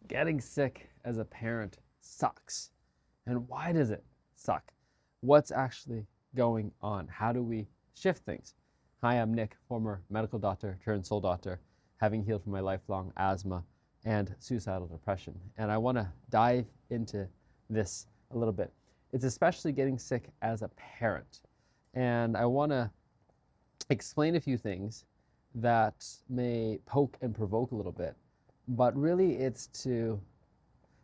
Getting sick as a parent sucks. And why does it suck? What's actually going on? How do we shift things? Hi, I'm Nick, former medical doctor turned soul doctor, having healed from my lifelong asthma and suicidal depression. And I want to dive into this a little bit. It's especially getting sick as a parent. And I want to explain a few things that may poke and provoke a little bit, but really it's to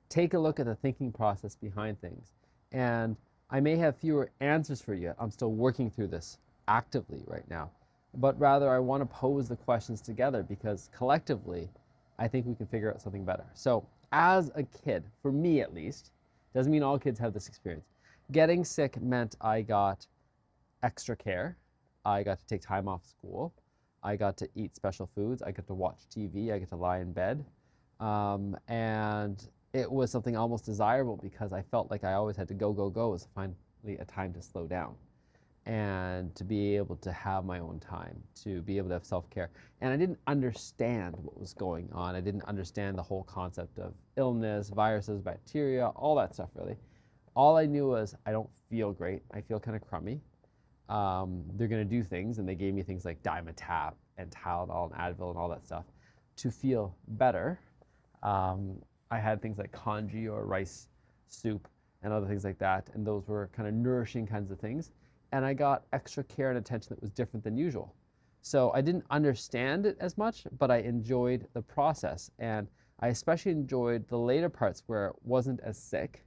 take a look at the thinking process behind things. And I may have fewer answers for you. I'm still working through this actively right now, but rather I want to pose the questions together because collectively, I think we can figure out something better. So as a kid, for me at least, doesn't mean all kids have this experience. Getting sick meant I got extra care. I got to take time off school. I got to eat special foods. I got to watch TV. I got to lie in bed. And it was something almost desirable because I felt like I always had to go. It was finally a time to slow down and to be able to have my own time, to be able to have self-care. And I didn't understand what was going on. I didn't understand the whole concept of illness, viruses, bacteria, all that stuff really. All I knew was I don't feel great. I feel kind of crummy. They're going to do things, and they gave me things like Dimetapp and Tylenol and Advil and all that stuff to feel better. I had things like congee or rice soup and other things like that, and those were kind of nourishing kinds of things. And I got extra care and attention that was different than usual. So I didn't understand it as much, but I enjoyed the process. And I especially enjoyed the later parts where it wasn't as sick,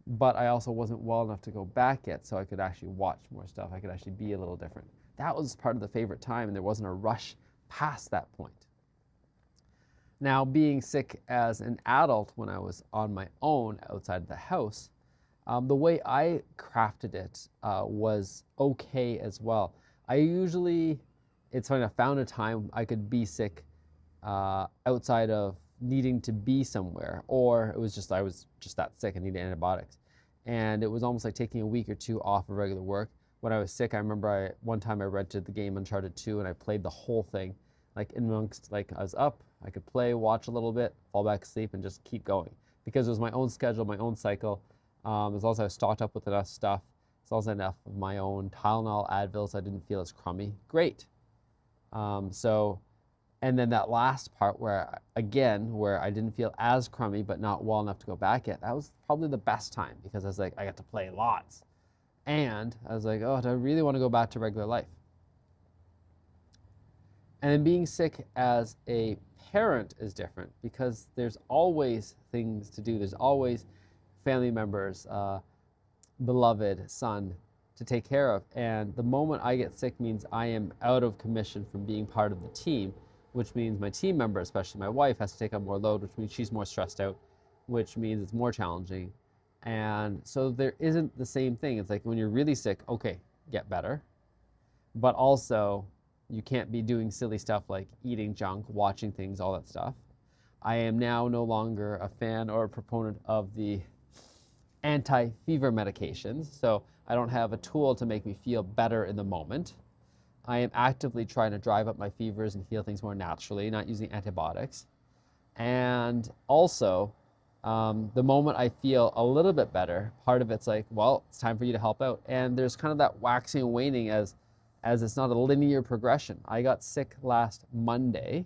but I also wasn't well enough to go back yet, so I could actually watch more stuff. I could actually be a little different. That was part of the favorite time, and there wasn't a rush past that point. Now, being sick as an adult when I was on my own outside the house, the way I crafted it was okay as well. It's funny, I found a time I could be sick outside of needing to be somewhere, or I was just that sick and needed antibiotics. And it was almost like taking a week or two off of regular work. When I was sick, I remember one time I rented the game Uncharted 2 and I played the whole thing. Like amongst, I was up, I could play, watch a little bit, fall back asleep and just keep going. Because it was my own schedule, my own cycle. As long as I was stocked up with enough stuff, as long as I had enough of my own Tylenol, Advil, so I didn't feel as crummy, great. And then that last part where I didn't feel as crummy but not well enough to go back yet, that was probably the best time because I was like, I got to play lots. And I was like, oh, do I really want to go back to regular life? And then being sick as a parent is different because there's always things to do. There's always family members, beloved son to take care of. And the moment I get sick means I am out of commission from being part of the team, which means my team member, especially my wife, has to take on more load, which means she's more stressed out, which means it's more challenging. And so there isn't the same thing. It's like when you're really sick, okay, get better. But also, you can't be doing silly stuff like eating junk, watching things, all that stuff. I am now no longer a fan or a proponent of the anti-fever medications, so I don't have a tool to make me feel better in the moment. I am actively trying to drive up my fevers and heal things more naturally, not using antibiotics. And also, the moment I feel a little bit better, part of it's like, well, it's time for you to help out. And there's kind of that waxing and waning as it's not a linear progression. I got sick last Monday.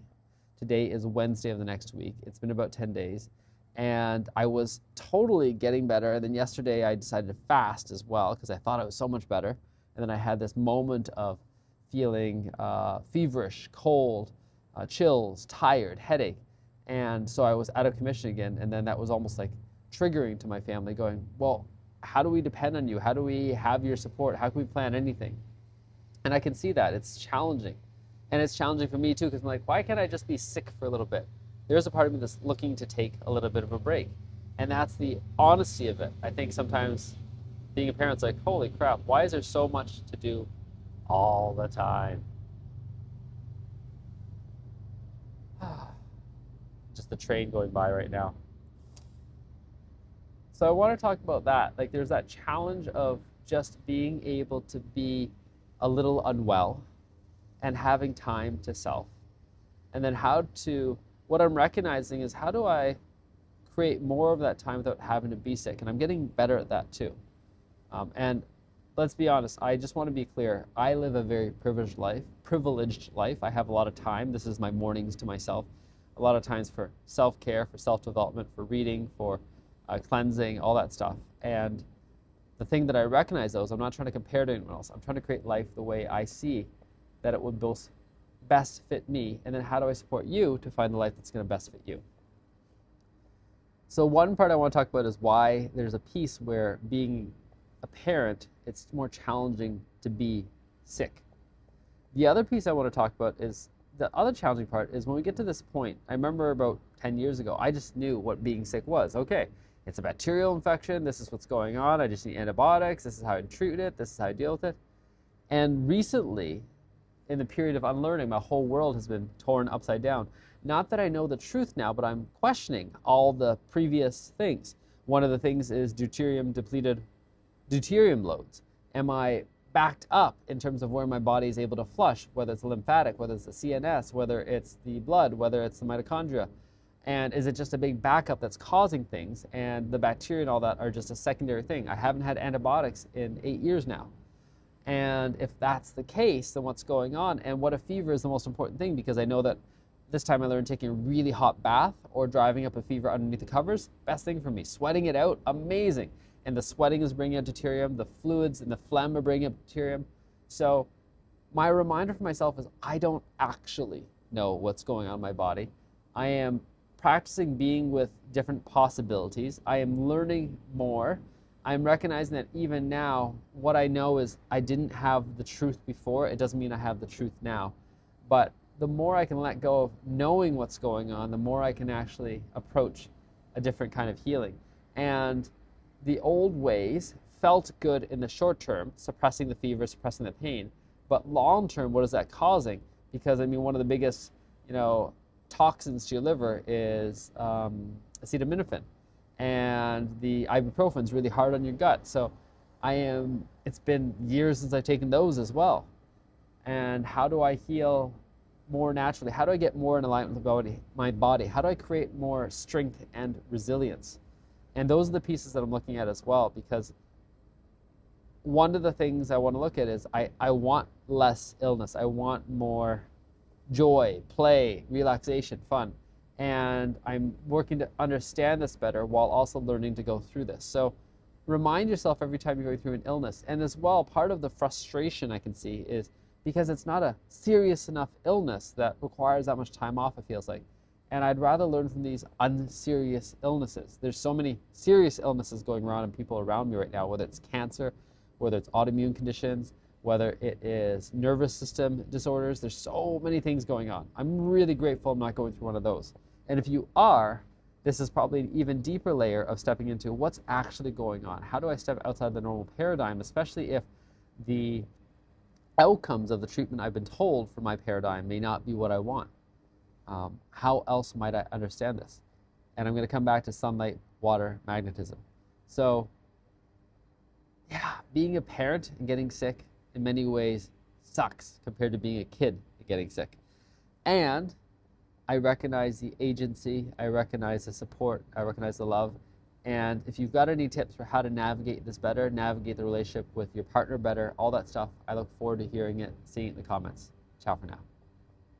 Today is Wednesday of the next week. It's been about 10 days. And I was totally getting better. And then yesterday I decided to fast as well because I thought I was so much better. And then I had this moment of feeling feverish, cold, chills, tired, headache. And so I was out of commission again. And then that was almost like triggering to my family going, well, how do we depend on you? How do we have your support? How can we plan anything? And I can see that. It's challenging. And it's challenging for me too because I'm like, why can't I just be sick for a little bit? There's a part of me that's looking to take a little bit of a break. And that's the honesty of it. I think sometimes being a parent's like, holy crap, why is there so much to do all the time? Just the train going by right now. So I want to talk about that. Like there's that challenge of just being able to be a little unwell and having time to self. And then what I'm recognizing is how do I create more of that time without having to be sick. And I'm getting better at that too. And let's be honest, I just want to be clear. I live a very privileged life. I have a lot of time. This is my mornings to myself. A lot of times for self-care, for self-development, for reading, for cleansing, all that stuff. And the thing that I recognize, though, is I'm not trying to compare to anyone else. I'm trying to create life the way I see that it would best fit me. And then how do I support you to find the life that's going to best fit you? So one part I want to talk about is why there's a piece where being a parent, it's more challenging to be sick. The other piece I want to talk about is the other challenging part is when we get to this point. I remember about 10 years ago, I just knew what being sick was. Okay, it's a bacterial infection. This is what's going on. I just need antibiotics. This is how I treat it. This is how I deal with it. And recently, in the period of unlearning, my whole world has been torn upside down. Not that I know the truth now, but I'm questioning all the previous things. One of the things is deuterium-depleted deuterium loads. Am I backed up in terms of where my body is able to flush, whether it's lymphatic, whether it's the CNS, whether it's the blood, whether it's the mitochondria? And is it just a big backup that's causing things, and the bacteria and all that are just a secondary thing? I haven't had antibiotics in 8 years now. And if that's the case, then what's going on? And what if fever is the most important thing? Because I know that this time I learned taking a really hot bath or driving up a fever underneath the covers, best thing for me. Sweating it out, amazing. And the sweating is bringing out deuterium, the fluids and the phlegm are bringing up deuterium. So my reminder for myself is I don't actually know what's going on in my body. I am practicing being with different possibilities. I am learning more. I'm recognizing that even now, what I know is I didn't have the truth before. It doesn't mean I have the truth now. But the more I can let go of knowing what's going on, the more I can actually approach a different kind of healing. And the old ways felt good in the short term, suppressing the fever, suppressing the pain. But long term, what is that causing? Because I mean, one of the biggest, toxins to your liver is acetaminophen, and the ibuprofen is really hard on your gut. So it's been years since I've taken those as well. And how do I heal more naturally? How do I get more in alignment with my body? How do I create more strength and resilience? And those are the pieces that I'm looking at as well, because one of the things I want to look at is I want less illness. I want more joy, play, relaxation, fun. And I'm working to understand this better while also learning to go through this. So remind yourself every time you're going through an illness. And as well, part of the frustration I can see is because it's not a serious enough illness that requires that much time off, it feels like. And I'd rather learn from these unserious illnesses. There's so many serious illnesses going around in people around me right now, whether it's cancer, whether it's autoimmune conditions, whether it is nervous system disorders. There's so many things going on. I'm really grateful I'm not going through one of those. And if you are, this is probably an even deeper layer of stepping into what's actually going on. How do I step outside the normal paradigm, especially if the outcomes of the treatment I've been told for my paradigm may not be what I want? How else might I understand this? And I'm going to come back to sunlight, water, magnetism. So yeah, being a parent and getting sick in many ways sucks compared to being a kid and getting sick. And I recognize the agency, I recognize the support, I recognize the love. And if you've got any tips for how to navigate this better, navigate the relationship with your partner better, all that stuff, I look forward to hearing it, seeing it in the comments. Ciao for now.